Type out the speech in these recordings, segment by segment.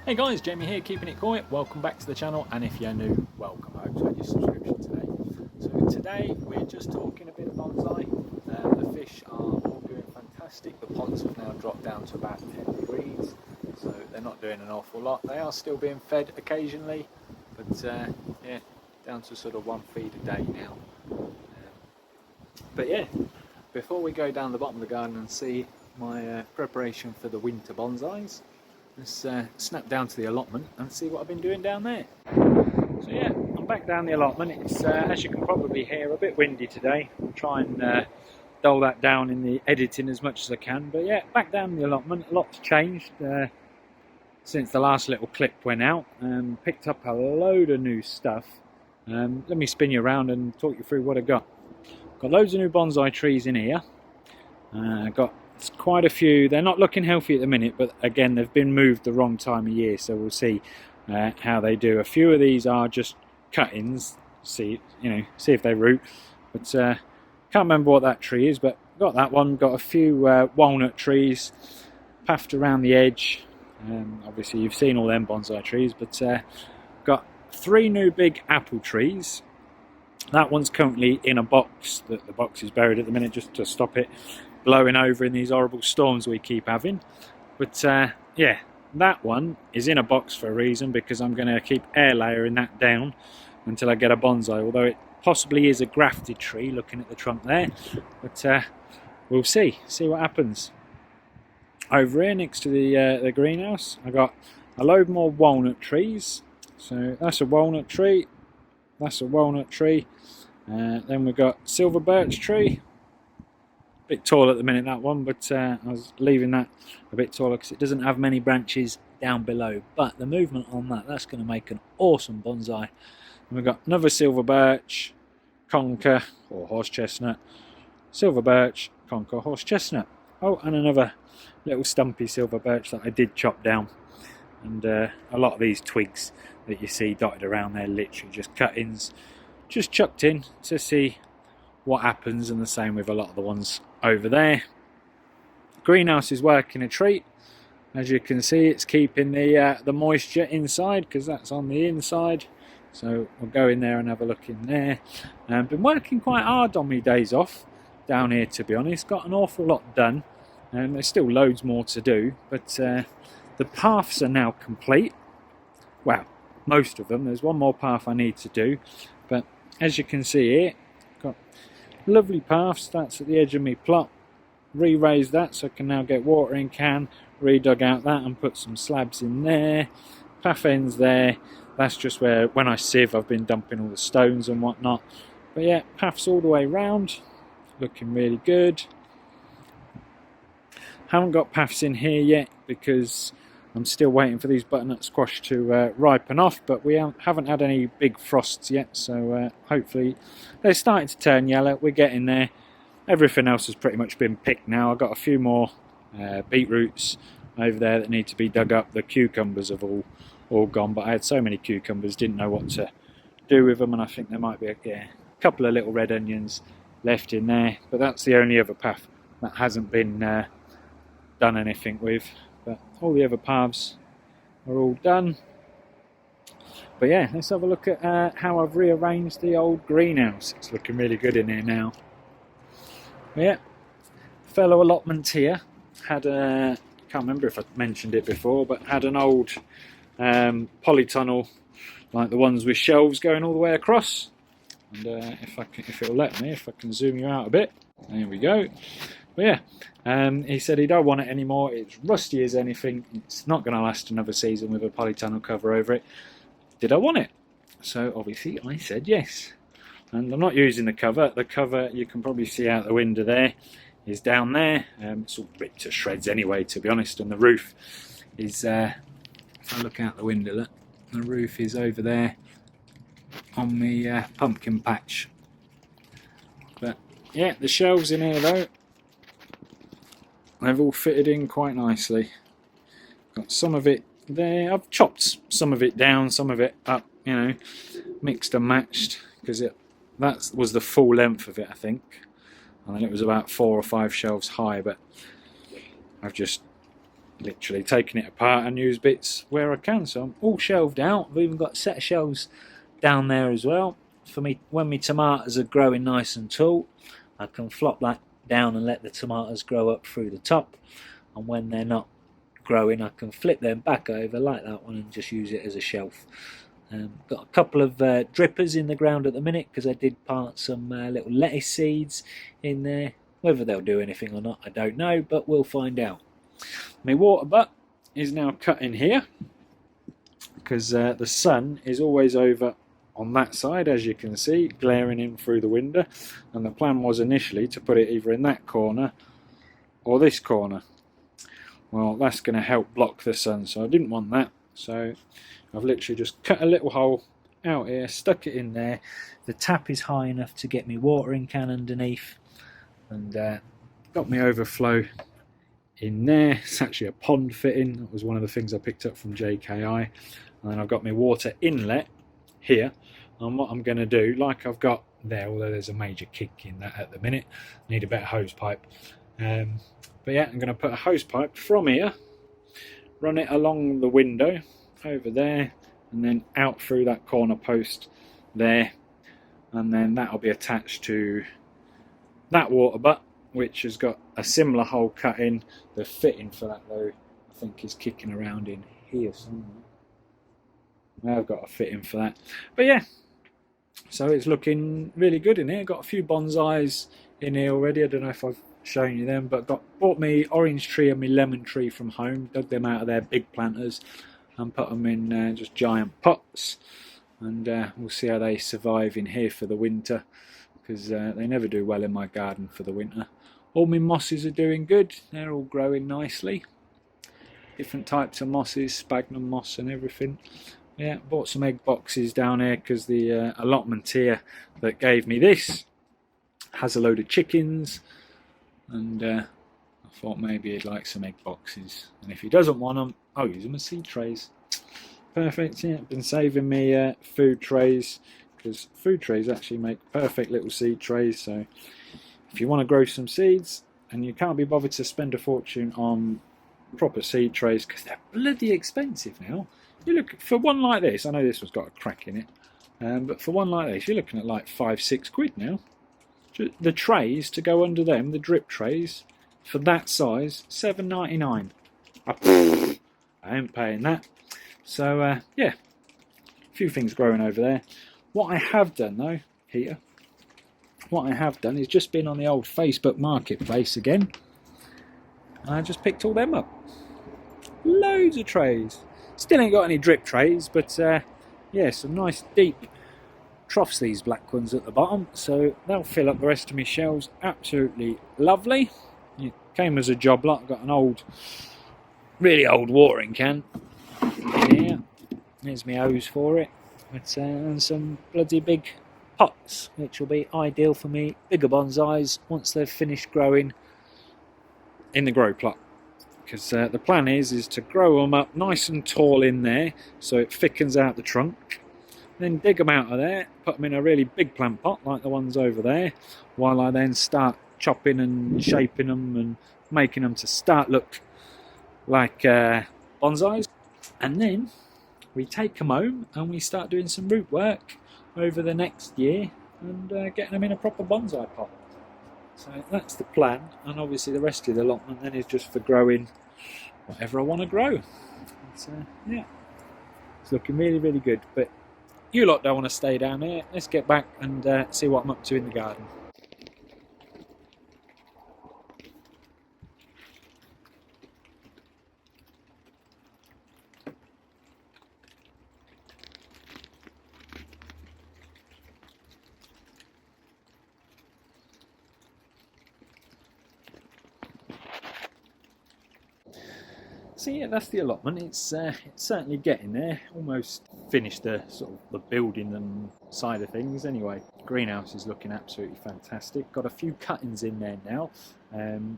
Hey guys, Jamie here, keeping it quiet. Welcome back to the channel, and if you're new, welcome. I hope you had your subscription today. So today we're just talking a bit of bonsai. The fish are all doing fantastic. The ponds have now dropped down to about 10 degrees, so they're not doing an awful lot. They are still being fed occasionally, but yeah, down to sort of one feed a day now. But yeah, before we go down the bottom of the garden and see my preparation for the winter bonsais, let's snap down to the allotment and see what I've been doing down there. So yeah, I'm back down the allotment. It's, as you can probably hear, a bit windy today. I'll try and dull that down in the editing as much as I can. But yeah, back down the allotment. A lot's changed since the last little clip went out. Picked up a load of new stuff. Let me spin you around and talk you through what I got. Got loads of new bonsai trees in here. Got quite a few. They're not looking healthy at the minute, but again, they've been moved the wrong time of year, so we'll see how they do. A few of these are just cuttings, see if they root, but can't remember what that tree is. But got that one. Got a few walnut trees paffed around the edge. Obviously you've seen all them bonsai trees, but got 3 new big apple trees. That one's currently in a box. The box is buried at the minute just to stop it blowing over in these horrible storms we keep having. But yeah, that one is in a box for a reason, because I'm going to keep air layering that down until I get a bonsai, although it possibly is a grafted tree looking at the trunk there. But we'll see what happens. Over here next to the greenhouse, I got a load more walnut trees. So that's a walnut tree, that's a walnut tree, then we've got silver birch tree. Bit tall at the minute, that one, but I was leaving that a bit taller because it doesn't have many branches down below. But the movement on that's going to make an awesome bonsai. And we've got another silver birch, conker or horse chestnut, silver birch, conker, horse chestnut. Oh, and another little stumpy silver birch that I did chop down. And a lot of these twigs that you see dotted around there, literally just cuttings, just chucked in to see what happens, and the same with a lot of the ones over there. Greenhouse is working a treat. As you can see, it's keeping the moisture inside, because that's on the inside. So we'll go in there and have a look in there. Been working quite hard on my days off down here, to be honest. Got an awful lot done, and there's still loads more to do, but the paths are now complete. Well, most of them. There's one more path I need to do, but as you can see here, got lovely paths. That's at the edge of my plot. Re-raised that so I can now get watering can, re-dug out that and put some slabs in there. Path ends there. That's just where, when I sieve, I've been dumping all the stones and whatnot. But yeah, paths all the way round, looking really good. Haven't got paths in here yet because I'm still waiting for these butternut squash to ripen off, but we haven't had any big frosts yet, so hopefully they're starting to turn yellow. We're getting there. Everything else has pretty much been picked now. I've got a few more beetroots over there that need to be dug up. The cucumbers have all gone, but I had so many cucumbers, didn't know what to do with them, and I think there might be a couple of little red onions left in there, but that's the only other path that hasn't been done anything with. But all the other paths are all done. But yeah, let's have a look at how I've rearranged the old greenhouse. It's looking really good in here now. But yeah, fellow allotment here had can't remember if I mentioned it before, but had an old polytunnel, like the ones with shelves going all the way across. And if it'll let me, if I can zoom you out a bit, there we go. But yeah, he said he don't want it anymore. It's rusty as anything. It's not going to last another season with a polytunnel cover over it. Did I want it? So obviously I said yes. And I'm not using the cover. The cover, you can probably see out the window there, is down there. It's all ripped to shreds anyway, to be honest. And the roof is, if I look out the window, look, the roof is over there on the pumpkin patch. But yeah, the shelves in here though, they've all fitted in quite nicely. Got some of it there. I've chopped some of it down, some of it up, mixed and matched, because that was the full length of it, I think. And it was about 4 or 5 shelves high, but I've just literally taking it apart and use bits where I can. So I'm all shelved out. I've even got a set of shelves down there as well. For me, when my tomatoes are growing nice and tall, I can flop that down and let the tomatoes grow up through the top. And when they're not growing, I can flip them back over like that one and just use it as a shelf. Got a couple of drippers in the ground at the minute because I did plant some little lettuce seeds in there. Whether they'll do anything or not, I don't know, but we'll find out. My water butt is now cut in here because the sun is always over on that side, as you can see, glaring in through the window, and the plan was initially to put it either in that corner or this corner. Well, that's going to help block the sun, so I didn't want that, so I've literally just cut a little hole out here, stuck it in there. The tap is high enough to get me watering can underneath, and got my overflow in there. It's actually a pond fitting. That was one of the things I picked up from JKI. And then I've got my water inlet here, and what I'm going to do, like I've got there, although there's a major kick in that at the minute, need a better hose pipe, but yeah, I'm going to put a hose pipe from here, run it along the window over there, and then out through that corner post there, and then that'll be attached to that water butt, which has got a similar hole cut in. The fitting for that, though, I think is kicking around in here somewhere. I've got a fitting for that, but yeah, so it's looking really good in here. Got a few bonsais in here already. I don't know if I've shown you them, but bought me orange tree and my lemon tree from home, dug them out of their big planters and put them in just giant pots, and we'll see how they survive in here for the winter, because they never do well in my garden for the winter. All my mosses are doing good, they're all growing nicely, different types of mosses, sphagnum moss and everything. Yeah, bought some egg boxes down here because the allotment here that gave me this has a load of chickens, and I thought maybe he'd like some egg boxes, and if he doesn't want them, I'll use them as seed trays. Perfect. Yeah, been saving me food trays, because food trays actually make perfect little seed trays. So if you want to grow some seeds and you can't be bothered to spend a fortune on proper seed trays, because they're bloody expensive now. You look for one like this, I know this one's got a crack in it, but for one like this you're looking at like £5-6 now. The trays to go under them, the drip trays, for that size, £7.99. I ain't paying that. So yeah, a few things growing over there. What I have done though here, what I have done is just been on the old Facebook marketplace again, and I just picked all them up. Loads of trays. Still ain't got any drip trays, but yeah, some nice deep troughs, these black ones at the bottom, so they'll fill up the rest of my shelves absolutely lovely. It came as a job lot. I've got an old, really old watering can in here. There's my hose for it, but, and some bloody big pots, which will be ideal for me bigger bonsais once they've finished growing in the grow plot. Because the plan is to grow them up nice and tall in there, so it thickens out the trunk. Then dig them out of there, put them in a really big plant pot like the ones over there, while I then start chopping and shaping them and making them to start look like bonsais. And then we take them home and we start doing some root work over the next year and getting them in a proper bonsai pot. So that's the plan, and obviously the rest of the allotment then is just for growing whatever I want to grow. So yeah, it's looking really, really good. But you lot don't want to stay down here. Let's get back and see what I'm up to in the garden. So yeah, that's the allotment. It's certainly getting there. Almost finished the sort of the building and side of things. Anyway, greenhouse is looking absolutely fantastic. Got a few cuttings in there now.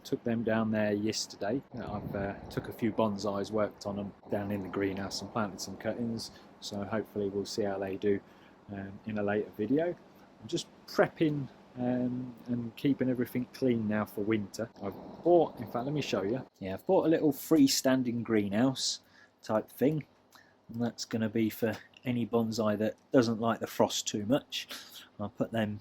Took them down there yesterday. I've took a few bonsais, worked on them down in the greenhouse and planted some cuttings. So hopefully we'll see how they do in a later video. I'm just prepping and keeping everything clean now for winter. I've bought, in fact, let me show you. Yeah, I've bought a little freestanding greenhouse type thing, and that's going to be for any bonsai that doesn't like the frost too much. I'll put them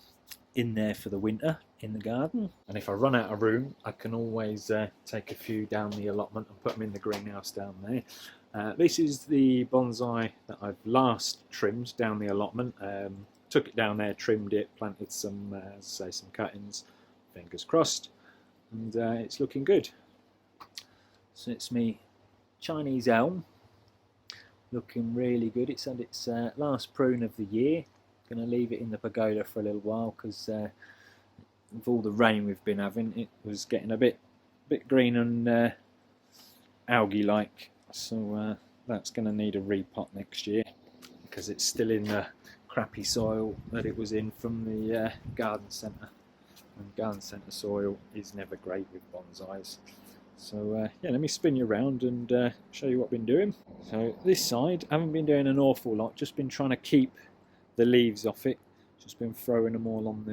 in there for the winter in the garden, and if I run out of room I can always take a few down the allotment and put them in the greenhouse down there. This is the bonsai that I've last trimmed down the allotment. Took it down there, trimmed it, planted some, say, some cuttings, fingers crossed, and it's looking good. So it's me Chinese elm, looking really good. It's had its last prune of the year. Going to leave it in the pagoda for a little while because with all the rain we've been having, it was getting a bit green and algae-like. So that's going to need a repot next year because it's still in the crappy soil that it was in from the garden centre. And garden centre soil is never great with bonsais. So yeah, let me spin you around and show you what I've been doing. So this side, I haven't been doing an awful lot, just been trying to keep the leaves off it. Just been throwing them all on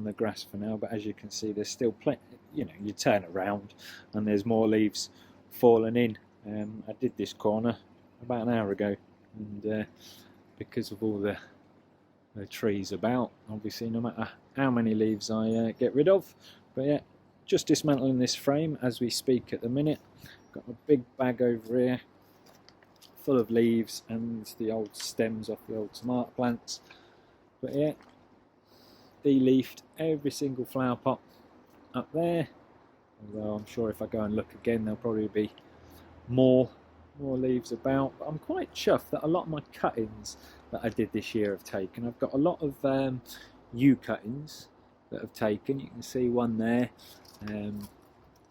the grass for now, but as you can see there's still plenty, you know, you turn around and there's more leaves falling in. I did this corner about an hour ago, and because of all the trees about, obviously no matter how many leaves I get rid of. But yeah, just dismantling this frame as we speak at the minute. Got a big bag over here full of leaves and the old stems off the old tomato plants. But yeah, de-leafed every single flower pot up there, although I'm sure if I go and look again there'll probably be more leaves about. But I'm quite chuffed that a lot of my cuttings that I did this year have taken. I've got a lot of yew cuttings that have taken. You can see one there.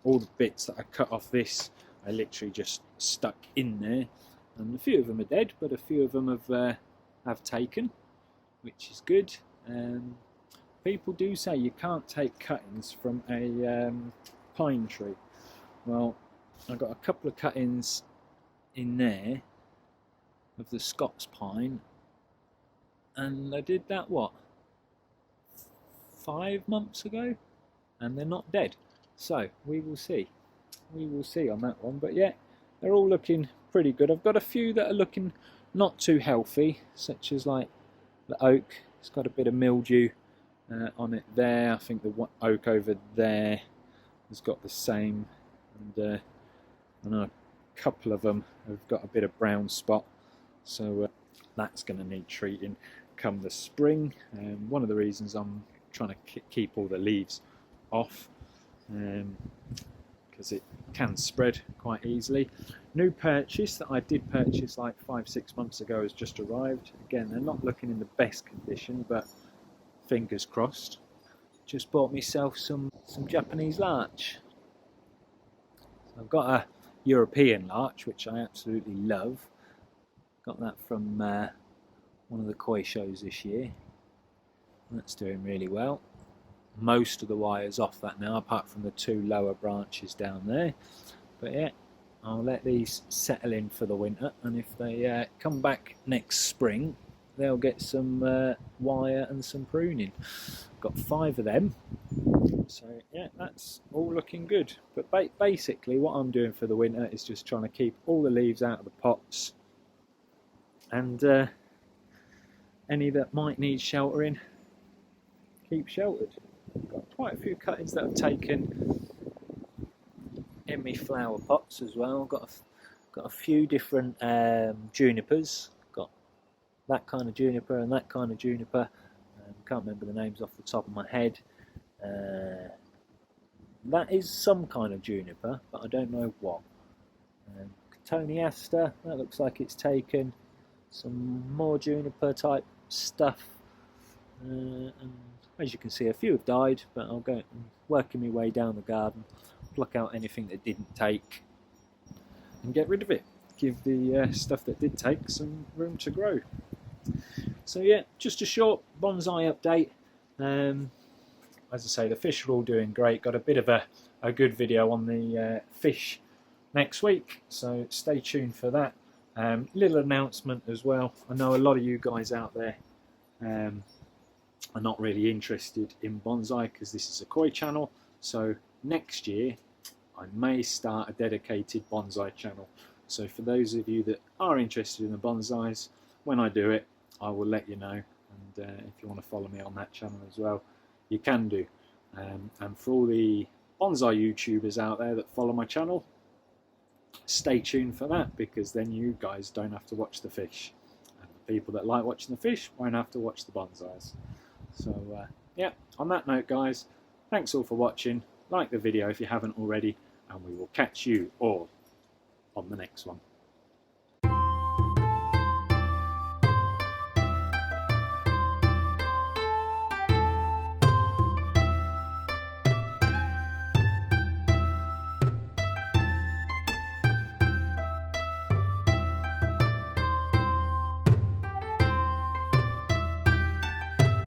All the bits that I cut off this I literally just stuck in there, and a few of them are dead, but a few of them have taken, which is good. People do say you can't take cuttings from a pine tree. Well, I've got a couple of cuttings in there of the Scots pine, and I did that, what, 5 months ago, and they're not dead. So we will see on that one. But yeah, they're all looking pretty good. I've got a few that are looking not too healthy, such as like the oak. It's got a bit of mildew on it there. I think the oak over there has got the same, and I know a couple of them have got a bit of brown spot, so that's going to need treating come the spring. One of the reasons I'm trying to keep all the leaves off, because it can spread quite easily. New purchase that I did purchase like 5-6 months ago has just arrived. Again, they're not looking in the best condition, but fingers crossed. Just bought myself some Japanese larch. I've got a European larch, which I absolutely love. Got that from one of the koi shows this year. That's doing really well. Most of the wires off that now, apart from the 2 lower branches down there. But yeah, I'll let these settle in for the winter, and if they come back next spring, they'll get some wire and some pruning. Got 5 of them, so yeah, that's all looking good. But basically what I'm doing for the winter is just trying to keep all the leaves out of the pots, and any that might need sheltering, keep sheltered. Got quite a few cuttings that have taken in my flower pots as well. Got a few different junipers. Got that kind of juniper and that kind of juniper. Can't remember the names off the top of my head. That is some kind of juniper, but I don't know what. Cotoneaster, that looks like it's taken. Some more juniper type stuff. And as you can see, a few have died, but I'll go working my way down the garden, pluck out anything that didn't take and get rid of it. Give the stuff that did take some room to grow. So yeah, just a short bonsai update. As I say, the fish are all doing great. Got a bit of a good video on the fish next week, so stay tuned for that. Little announcement as well. I know a lot of you guys out there are not really interested in bonsai because this is a koi channel. So next year I may start a dedicated bonsai channel. So for those of you that are interested in the bonsais, when I do it, I will let you know. And if you want to follow me on that channel as well, you can do. And for all the bonsai YouTubers out there that follow my channel, stay tuned for that, because then you guys don't have to watch the fish. And the people that like watching the fish won't have to watch the bonsais. So yeah, on that note guys, thanks all for watching. Like the video if you haven't already, and we will catch you all on the next one.